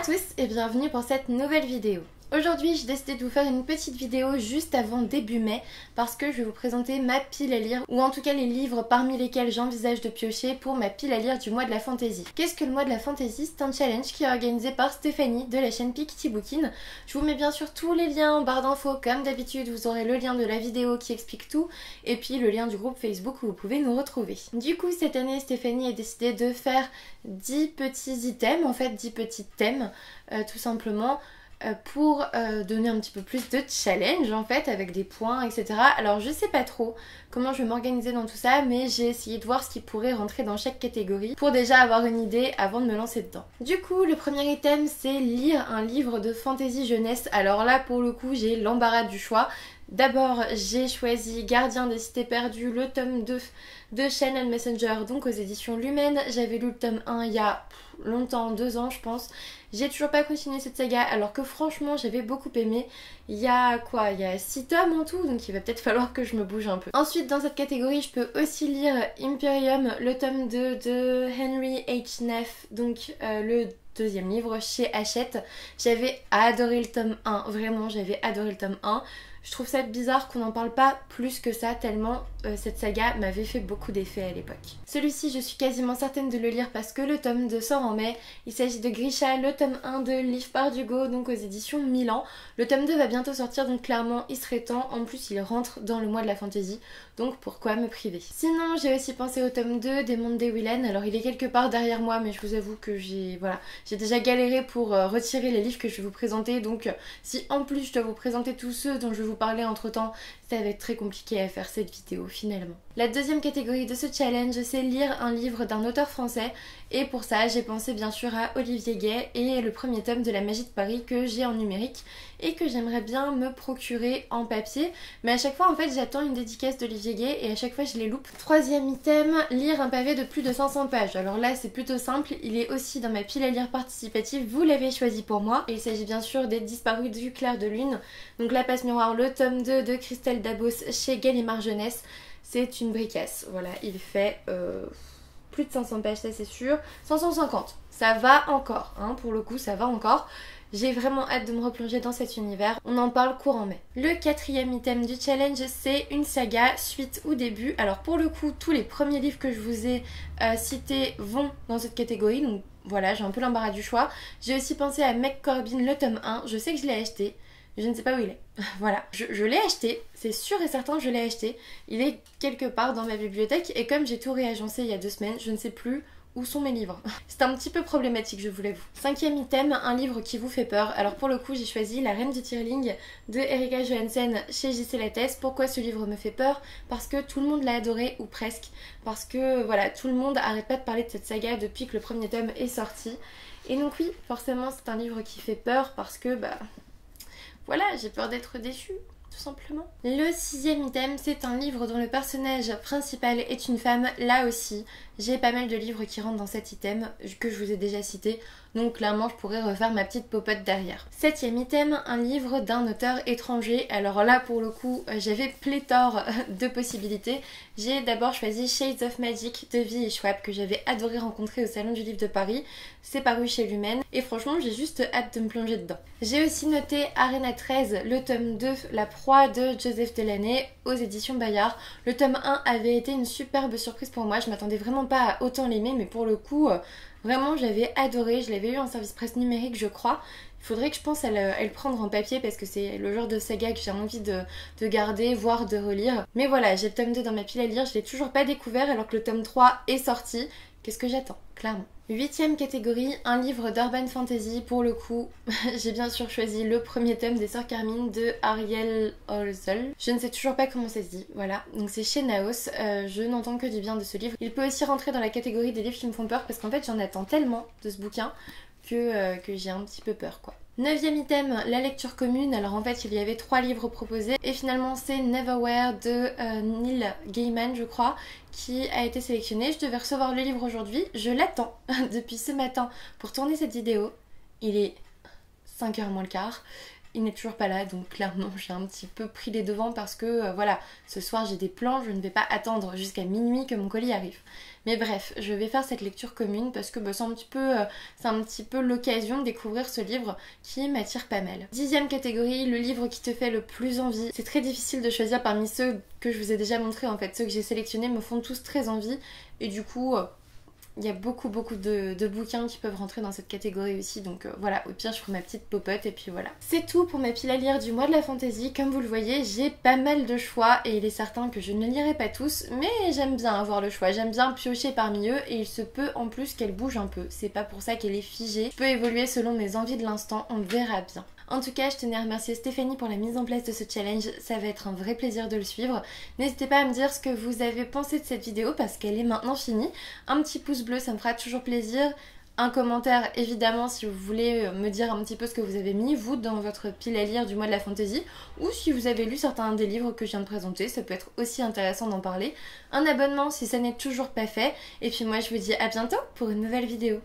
tous et bienvenue pour cette nouvelle vidéo. Aujourd'hui j'ai décidé de vous faire une petite vidéo juste avant début mai parce que je vais vous présenter ma pile à lire, ou en tout cas les livres parmi lesquels j'envisage de piocher pour ma pile à lire du mois de la fantasy. Qu'est-ce que le mois de la fantasy? C'est un challenge qui est organisé par Stéphanie de la chaîne Piketty Bookin. Je vous mets bien sûr tous les liens en barre d'infos comme d'habitude, vous aurez le lien de la vidéo qui explique tout et puis le lien du groupe Facebook où vous pouvez nous retrouver. Du coup cette année Stéphanie a décidé de faire 10 petits items, en fait 10 petits thèmes tout simplement, pour donner un petit peu plus de challenge en fait avec des points etc. Alors je sais pas trop comment je vais m'organiser dans tout ça, mais j'ai essayé de voir ce qui pourrait rentrer dans chaque catégorie pour déjà avoir une idée avant de me lancer dedans. Du coup le premier item c'est lire un livre de fantasy jeunesse. Alors là pour le coup j'ai l'embarras du choix. D'abord j'ai choisi Gardien des cités perdues, le tome 2 de Shannon Messenger, donc aux éditions Lumen. J'avais lu le tome 1 il y a longtemps, 2 ans je pense. J'ai toujours pas continué cette saga alors que franchement j'avais beaucoup aimé. Il y a 6 tomes en tout, donc il va peut-être falloir que je me bouge un peu. Ensuite dans cette catégorie je peux aussi lire Imperium, le tome 2 de Henry H. Neff, donc le deuxième livre chez Hachette. J'avais adoré le tome 1, vraiment j'avais adoré le tome 1. Je trouve ça bizarre qu'on n'en parle pas plus que ça, tellement cette saga m'avait fait beaucoup d'effets à l'époque. Celui-ci, je suis quasiment certaine de le lire parce que le tome 2 sort en mai. Il s'agit de Grisha, le tome 1 de Liv Bardugo, donc aux éditions Milan. Le tome 2 va bientôt sortir, donc clairement il serait temps. En plus il rentre dans le mois de la fantasy, donc pourquoi me priver. Sinon j'ai aussi pensé au tome 2 des Mondes de Willen. Alors il est quelque part derrière moi, mais je vous avoue que j'ai déjà galéré pour retirer les livres que je vais vous présenter. Donc si en plus je dois vous présenter tous ceux dont je vais vous parler entre temps, ça va être très compliqué à faire cette vidéo finalement. La deuxième catégorie de ce challenge, c'est lire un livre d'un auteur français, et pour ça j'ai pensé bien sûr à Olivier Gay et le premier tome de La Magie de Paris que j'ai en numérique et que j'aimerais bien me procurer en papier, mais à chaque fois en fait j'attends une dédicace d'Olivier Gay et à chaque fois je les loupe. Troisième item, lire un pavé de plus de 500 pages. Alors là c'est plutôt simple, il est aussi dans ma pile à lire participative, vous l'avez choisi pour moi, et il s'agit bien sûr des Disparus du clair de lune, donc La Passe Miroir, le tome 2 de Christelle Dabos chez Gallimard Jeunesse. C'est une bricasse, voilà, il fait plus de 500 pages, ça c'est sûr. 550, ça va encore, hein, pour le coup ça va encore. J'ai vraiment hâte de me replonger dans cet univers, on en parle courant mai. Le quatrième item du challenge, c'est une saga, suite ou début. Alors pour le coup, tous les premiers livres que je vous ai cités vont dans cette catégorie, donc voilà, j'ai un peu l'embarras du choix. J'ai aussi pensé à Meg Corbin, le tome 1, je sais que je l'ai acheté. Je ne sais pas où il est. Voilà, je l'ai acheté, c'est sûr et certain je l'ai acheté. Il est quelque part dans ma bibliothèque et comme j'ai tout réagencé il y a 2 semaines, je ne sais plus où sont mes livres. C'est un petit peu problématique, je vous l'avoue. Cinquième item, un livre qui vous fait peur. Alors pour le coup j'ai choisi La Reine du Tirling de Erika Johansen chez JC Lattès. Pourquoi ce livre me fait peur? Parce que tout le monde l'a adoré, ou presque. Parce que voilà, tout le monde arrête pas de parler de cette saga depuis que le premier tome est sorti. Et donc oui, forcément c'est un livre qui fait peur parce que voilà, j'ai peur d'être déçue, tout simplement. Le sixième item, c'est un livre dont le personnage principal est une femme. Là aussi, j'ai pas mal de livres qui rentrent dans cet item que je vous ai déjà cité. Donc clairement, je pourrais refaire ma petite popote derrière. Septième item, un livre d'un auteur étranger. Alors là, pour le coup, j'avais pléthore de possibilités. J'ai d'abord choisi Shades of Magic de V.E. Schwab, que j'avais adoré rencontrer au Salon du Livre de Paris. C'est paru chez Lumen et franchement, j'ai juste hâte de me plonger dedans. J'ai aussi noté Arena 13, le tome 2, La Proie de Joseph Delaney aux éditions Bayard. Le tome 1 avait été une superbe surprise pour moi. Je m'attendais vraiment pas à autant l'aimer, mais pour le coup... Vraiment j'avais adoré, je l'avais eu en service presse numérique je crois. Il faudrait que je pense à le prendre en papier parce que c'est le genre de saga que j'ai envie de garder, voire de relire. Mais voilà, j'ai le tome 2 dans ma pile à lire, je l'ai toujours pas découvert alors que le tome 3 est sorti. Qu'est-ce que j'attends, clairement. Huitième catégorie, un livre d'urban fantasy. Pour le coup, j'ai bien sûr choisi le premier tome des Sœurs Carmine de Ariel Holzel. Je ne sais toujours pas comment ça se dit, voilà. Donc c'est chez Naos, je n'entends que du bien de ce livre. Il peut aussi rentrer dans la catégorie des livres qui me font peur parce qu'en fait j'en attends tellement de ce bouquin que j'ai un petit peu peur quoi. Neuvième item, la lecture commune. Alors en fait il y avait 3 livres proposés et finalement c'est Neverwhere de Neil Gaiman je crois qui a été sélectionné. Je devais recevoir le livre aujourd'hui, je l'attends depuis ce matin pour tourner cette vidéo. Il est 5h moins le quart il n'est toujours pas là, donc clairement j'ai un petit peu pris les devants parce que voilà, ce soir j'ai des plans, je ne vais pas attendre jusqu'à minuit que mon colis arrive. Mais bref, je vais faire cette lecture commune parce que c'est un petit peu l'occasion de découvrir ce livre qui m'attire pas mal. 10e catégorie, le livre qui te fait le plus envie. C'est très difficile de choisir parmi ceux que je vous ai déjà montrés en fait. Ceux que j'ai sélectionnés me font tous très envie et du coup... il y a beaucoup de bouquins qui peuvent rentrer dans cette catégorie aussi, donc voilà, au pire je ferai ma petite popote et puis voilà. C'est tout pour ma pile à lire du mois de la fantaisie. Comme vous le voyez, j'ai pas mal de choix et il est certain que je ne lirai pas tous, mais j'aime bien avoir le choix, j'aime bien piocher parmi eux et il se peut en plus qu'elle bouge un peu. C'est pas pour ça qu'elle est figée, je peux évoluer selon mes envies de l'instant, on verra bien. En tout cas, je tenais à remercier Stéphanie pour la mise en place de ce challenge, ça va être un vrai plaisir de le suivre. N'hésitez pas à me dire ce que vous avez pensé de cette vidéo parce qu'elle est maintenant finie. Un petit pouce bleu, ça me fera toujours plaisir. Un commentaire évidemment si vous voulez me dire un petit peu ce que vous avez mis, vous, dans votre pile à lire du mois de la fantaisie. Ou si vous avez lu certains des livres que je viens de présenter, ça peut être aussi intéressant d'en parler. Un abonnement si ça n'est toujours pas fait. Et puis moi je vous dis à bientôt pour une nouvelle vidéo.